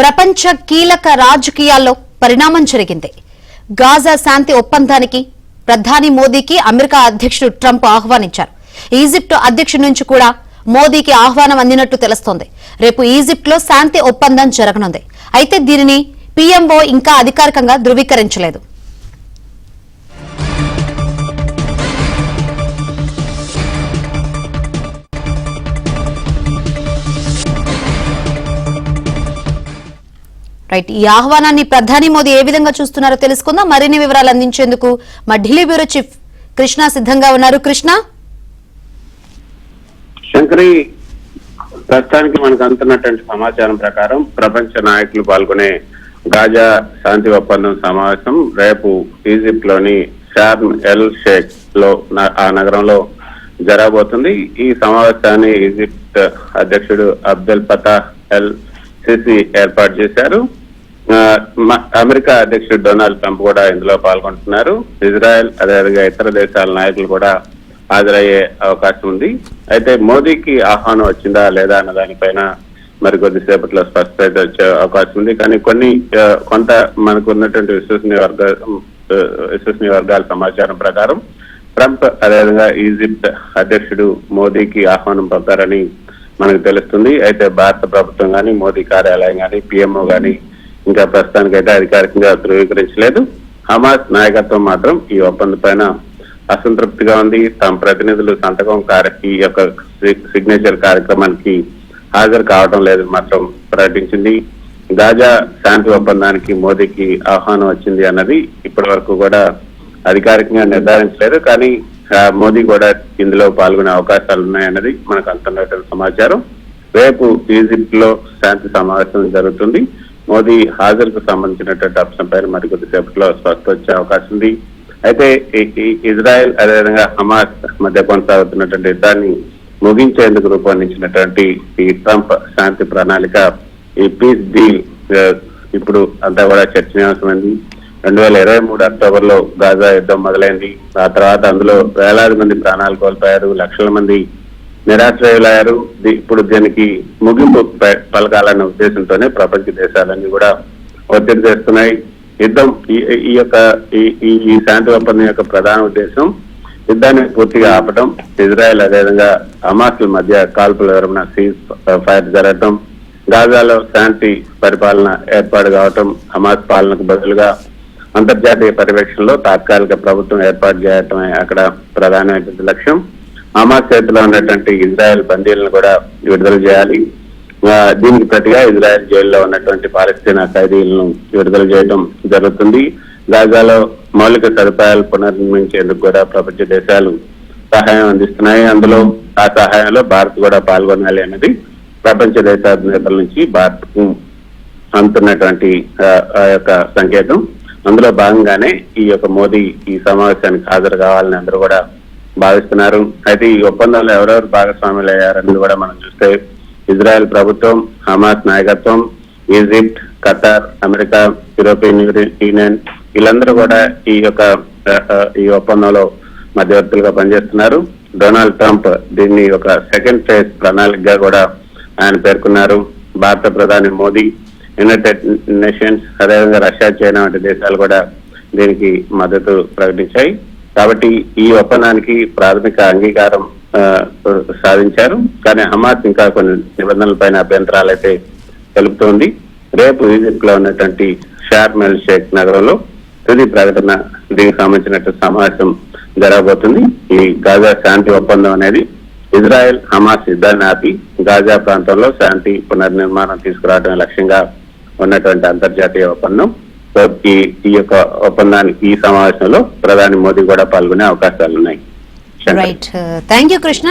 ప్రపంచ కీలక రాజకీయాల్లో పరిణామం జరిగింది. గాజా శాంతి ఒప్పందానికి ప్రధాని మోదీకి అమెరికా అధ్యక్షుడు ట్రంప్ ఆహ్వానించారు. ఈజిప్ట్ అధ్యక్షుడి నుంచి కూడా మోదీకి ఆహ్వానం అందినట్టు తెలుస్తోంది. రేపు ఈజిప్ట్ లో శాంతి ఒప్పందం జరగనుంది. అయితే దీనిని పీఎంఓ ఇంకా అధికారికంగా ధృవీకరించలేదు. రైట్, ఈ ఆహ్వానాన్ని ప్రధాని మోదీ ఏ విధంగా చూస్తున్నారో తెలుసుకుందాం. మరిన్ని వివరాలు అందించేందుకు మా ఢిల్లీ బ్యూరో చీఫ్ కృష్ణ సిద్ధంగా ఉన్నారు. కృష్ణ, శంకరి, ప్రస్తుతానికి మనకు అందుతున్నటువంటి సమాచారం ప్రకారం ప్రపంచ నాయకులు పాల్గొనే గాజా శాంతి ఒప్పందం సమావేశం రేపు ఈజిప్ట్ లోని షార్మ్ ఎల్ షేక్ లో ఆ నగరంలో జరగబోతుంది. ఈ సమావేశాన్ని ఈజిప్ట్ అధ్యక్షుడు అబ్దెల్ ఫతాహ్ ఎల్ సిసి ఏర్పాటు చేశారు. అమెరికా అధ్యక్షుడు డొనాల్డ్ ట్రంప్ కూడా ఇందులో పాల్గొంటున్నారు. ఇజ్రాయెల్ అదేవిధంగా ఇతర దేశాల నాయకులు కూడా హాజరయ్యే అవకాశం ఉంది. అయితే మోదీకి ఆహ్వానం వచ్చిందా లేదా అన్న దానిపైన మరి కొద్దిసేపట్లో స్పష్టత వచ్చే అవకాశం ఉంది. కానీ కొంత మనకు ఉన్నటువంటి విశ్వసనీయ వర్గాల సమాచారం ప్రకారం ట్రంప్ అదేవిధంగా ఈజిప్ట్ అధ్యక్షుడు మోదీకి ఆహ్వానం పంపారని మనకు తెలుస్తుంది. అయితే భారత ప్రభుత్వం కానీ మోదీ కార్యాలయం కానీ పిఎంఓ కానీ ఇంకా ప్రస్తుతానికైతే అధికారికంగా ధృవీకరించలేదు. హమాస్ నాయకత్వం మాత్రం ఈ ఒప్పందం పైన అసంతృప్తిగా ఉంది. తమ ప్రతినిధులు సంతకం ఈ యొక్క సిగ్నేచర్ కార్యక్రమానికి హాజరు కావడం లేదు మాత్రం ప్రకటించింది. గాజా శాంతి ఒప్పందానికి మోదీకి ఆహ్వానం వచ్చింది అన్నది ఇప్పటి వరకు కూడా అధికారికంగా నిర్ధారించలేదు. కానీ మోదీ కూడా ఇందులో పాల్గొనే అవకాశాలు ఉన్నాయన్నది మనకు అందుతున్నటువంటి సమాచారం. రేపు ఈజిప్ట్ లో శాంతి సమావేశం జరుగుతుంది. మోదీ హాజరుకు సంబంధించినటువంటి అంశంపైన మరి కొద్దిసేపట్లో స్పష్టత వచ్చే అవకాశం ఉంది. అయితే ఇజ్రాయెల్ అదేవిధంగా హమాస్ మధ్య కొనసాగుతున్నటువంటి యుద్ధాన్ని ముగించేందుకు రూపొందించినటువంటి ఈ ట్రంప్ శాంతి ప్రణాళిక, ఈ పీస్ డీల్ ఇప్పుడు అంతా కూడా చర్చనీయాంశమైంది. 2023 అక్టోబర్ లో గాజా యుద్ధం మొదలైంది. ఆ తర్వాత అందులో వేలాది మంది ప్రాణాలు కోల్పోయారు, లక్షల మంది నిరాశ్రయులయ్యారు. ఇప్పుడు దీనికి ముగింపు పలకాలన్న ఉద్దేశంతోనే ప్రపంచ దేశాలన్నీ కూడా ఒత్తిడి చేస్తున్నాయి. యుద్ధం ఈ శాంతి ఒప్పందం యొక్క ప్రధాన ఉద్దేశం యుద్ధాన్ని పూర్తిగా ఆపడం, ఇజ్రాయెల్ అదేవిధంగా హమాస్ మధ్య కాల్పుల విరమణ సీజ్ ఫైర్ జరగటం, గాజాలో శాంతి పరిపాలన ఏర్పాటు కావటం, హమాస్ పాలనకు బదులుగా అంతర్జాతీయ పర్యవేక్షణలో తాత్కాలిక ప్రభుత్వం ఏర్పాటు చేయటమే అక్కడ ప్రధానమైనటువంటి లక్ష్యం. హమాస్ చేతిలో ఉన్నటువంటి ఇజ్రాయెల్ బందీలను కూడా విడుదల చేయాలి. దీనికి ప్రతిగా ఇజ్రాయెల్ జైల్లో ఉన్నటువంటి పాలస్తీనా ఖైదీలను విడుదల చేయడం జరుగుతుంది. గాజాలో మౌలిక సదుపాయాలు పునర్నిర్మించేందుకు కూడా ప్రపంచ దేశాలు సహాయం అందిస్తున్నాయి. అందులో ఆ సహాయంలో భారత్ కూడా పాల్గొనాలి అనేది ప్రపంచ దేశాధినేతల నుంచి భారత్ కు అందుతున్నటువంటి ఆ యొక్క సంకేతం. అందులో భాగంగానే ఈ యొక్క మోదీ ఈ సమావేశానికి హాజరు కావాలని అందరూ కూడా భావిస్తున్నారు. అయితే ఈ ఒప్పందంలో ఎవరెవరు భాగస్వాములు అయ్యారని కూడా మనం చూస్తే ఇజ్రాయెల్ ప్రభుత్వం, హమాస్ నాయకత్వం, Egypt, Qatar, America, European union వీళ్ళందరూ కూడా ఈ ఒప్పందంలో మధ్యవర్తులుగా పనిచేస్తున్నారు. డొనాల్డ్ ట్రంప్ దీన్ని ఒక సెకండ్ ఫేజ్ ప్రణాళికగా కూడా ఆయన పేర్కొన్నారు. భారత ప్రధాని మోదీ, యునైటెడ్ నేషన్స్ అదేవిధంగా రష్యా, చైనా వంటి దేశాలు కూడా దీనికి మద్దతు ప్రకటించాయి. కాబట్టి ఈ ఒప్పందానికి ప్రాథమిక అంగీకారం సాధించారు. కానీ హమాస్ ఇంకా కొన్ని నిబంధనలపైన అభ్యంతరాలు అయితే తెలుపుతోంది. రేపు ఈజిప్ట్ లో ఉన్నటువంటి షార్మ్ ఎల్ షేక్ నగరంలో తుది ప్రకటన దీనికి సంబంధించినట్టు సమావేశం జరగబోతుంది. ఈ గాజా శాంతి ఒప్పందం అనేది ఇజ్రాయెల్ హమాస్ యుద్ధాన్ని ఆపి గాజా ప్రాంతంలో శాంతి పునర్నిర్మాణం తీసుకురావడమే లక్ష్యంగా ఉన్నటువంటి అంతర్జాతీయ ఒప్పందం. సో ఈ యొక్క ఒప్పందానికి ఈ సమావేశంలో ప్రధాని మోదీ కూడా పాల్గొనే అవకాశాలు ఉన్నాయి. Right, thank you Krishna.